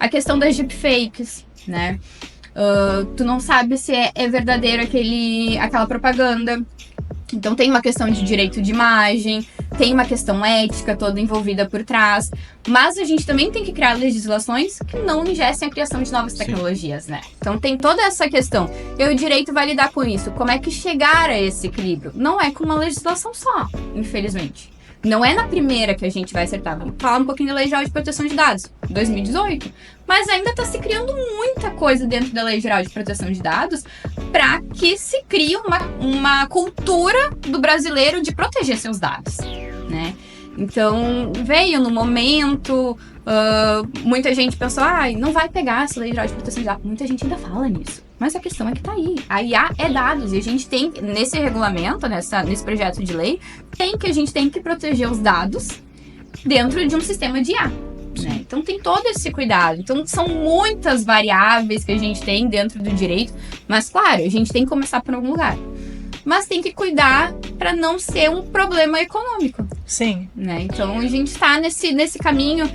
A questão das deepfakes, né? Tu não sabe se é verdadeiro aquela propaganda. Então tem uma questão de direito de imagem, tem uma questão ética toda envolvida por trás, mas a gente também tem que criar legislações que não ingessem a criação de novas tecnologias, né? Então tem toda essa questão. E o direito vai lidar com isso. Como é que chegar a esse equilíbrio? Não é com uma legislação só, infelizmente. Não é na primeira que a gente vai acertar. Vamos falar um pouquinho da Lei Geral de Proteção de Dados, 2018. Mas ainda está se criando muita coisa dentro da Lei Geral de Proteção de Dados para que se crie uma cultura do brasileiro de proteger seus dados, né? Então, veio no momento, muita gente pensou, não vai pegar essa Lei Geral de Proteção de Dados. Muita gente ainda fala nisso. Mas a questão é que tá aí. A IA é dados. E a gente tem, nesse regulamento, nesse projeto de lei, a gente tem que proteger os dados dentro de um sistema de IA. Né? Então tem todo esse cuidado. Então são muitas variáveis que a gente tem dentro do direito. Mas, claro, a gente tem que começar por algum lugar. Mas tem que cuidar para não ser um problema econômico. Sim. Né? Então a gente está nesse caminho.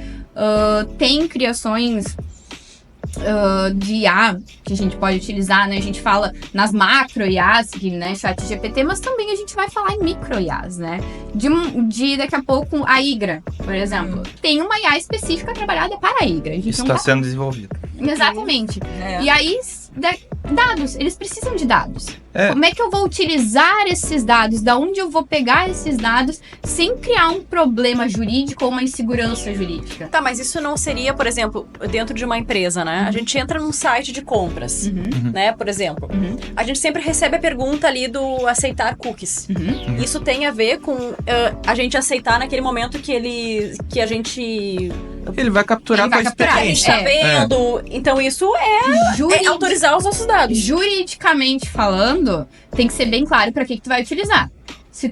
Tem criações de IA que a gente pode utilizar, né? A gente fala nas macro IAs, né? ChatGPT, mas também a gente vai falar em micro IAs, né? De daqui a pouco a IGRA, por exemplo. Tem uma IA específica trabalhada para a IGRA. Isso está sendo desenvolvido. Exatamente. E aí, dados, eles precisam de dados. Como é que eu vou utilizar esses dados? Da onde eu vou pegar esses dados sem criar um problema jurídico ou uma insegurança jurídica? Tá, mas isso não seria, por exemplo, dentro de uma empresa, né? A gente entra num site de compras, né? Por exemplo, a gente sempre recebe a pergunta ali do aceitar cookies. Isso tem a ver com a gente aceitar naquele momento que a gente... Ele vai capturar a experiência. A gente tá vendo. Então isso é autorizar os nossos dados. Juridicamente falando, tem que ser bem claro para que tu vai utilizar. Se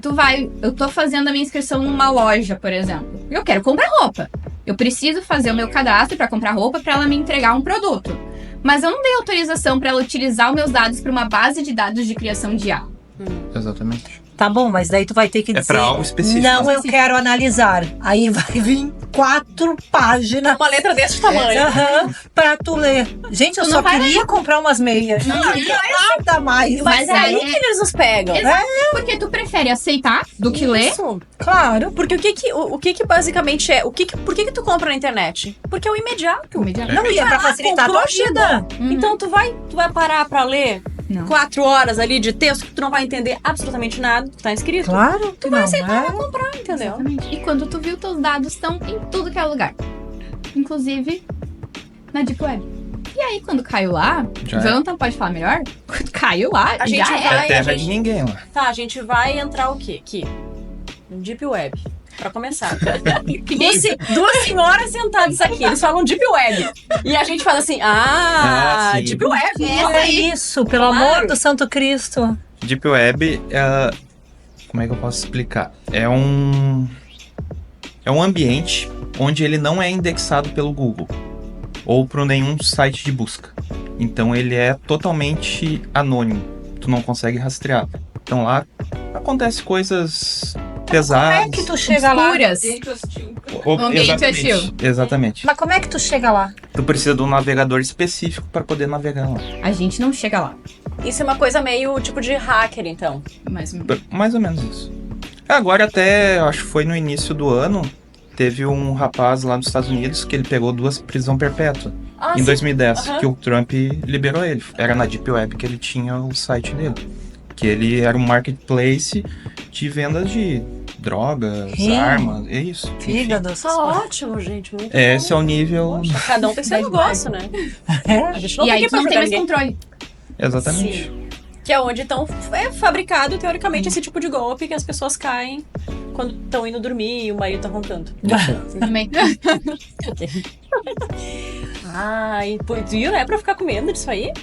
eu tô fazendo a minha inscrição numa loja, por exemplo, eu quero comprar roupa. Eu preciso fazer o meu cadastro para comprar roupa para ela me entregar um produto. Mas eu não dei autorização para ela utilizar os meus dados para uma base de dados de criação de IA. Exatamente. Tá bom, mas daí tu vai ter que dizer... É pra algo específico. Não, eu quero analisar. Aí vai vir 4 páginas. Uma letra desse tamanho. Pra tu ler. Gente, eu só queria comprar umas meias. Não queria nada mais. Mas é aí que eles nos pegam. Porque tu prefere aceitar do que ler? Claro. Porque o que basicamente é... Por que tu compra na internet? Porque é o imediato. Não, e é pra facilitar a tua vida. Então tu vai parar pra ler... Não. 4 horas ali de texto que tu não vai entender absolutamente nada que tá escrito. Claro. Tu vai aceitar, vai comprar, entendeu? Exatamente. E quando tu viu, teus dados estão em tudo que é lugar. Inclusive na Deep Web. E aí, quando caiu lá, Jonathan pode falar melhor? Quando caiu lá, a gente é terra de ninguém lá. Tá, a gente vai entrar o quê? Aqui. No Deep Web. Pra começar. duas senhoras sentadas aqui. Eles falam Deep Web. E a gente fala assim, Deep Web. É isso, pelo amor do Santo Cristo. Deep Web, como é que eu posso explicar? É um ambiente onde ele não é indexado pelo Google ou por nenhum site de busca. Então ele é totalmente anônimo. Tu não consegue rastrear. Então lá acontece coisas pesadas. Como é que tu chega lá? Exatamente. Mas como é que tu chega lá? Tu precisa de um navegador específico para poder navegar lá. A gente não chega lá. Isso é uma coisa meio tipo de hacker, então. Mais ou menos isso. Agora até, acho que foi no início do ano, teve um rapaz lá nos Estados Unidos que ele pegou 2 prisão perpétua. Em 2010, que o Trump liberou ele. Era na Deep Web que ele tinha o site dele. Que ele era um marketplace de vendas de drogas, armas, é isso. Fígado. Ótimo, gente. Muito esse é o nível... Poxa, cada um tem seu negócio, né? A gente não e tem aí que não tem mais controle. Exatamente. Sim. Que é onde então é fabricado, teoricamente, esse tipo de golpe que as pessoas caem quando estão indo dormir e o marido tá roncando. Também. E não é pra ficar com medo disso aí?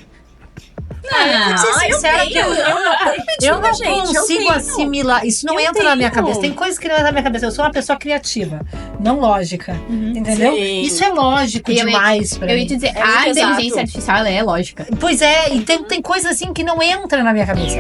Eu não consigo assimilar. Isso não entra na minha cabeça. Tem coisas que não entram na minha cabeça. Eu sou uma pessoa criativa, não lógica. Entendeu? Sim. Isso é lógico demais pra mim. Eu ia te dizer, a inteligência artificial ela é lógica. Pois é, e tem coisas assim que não entram na minha cabeça.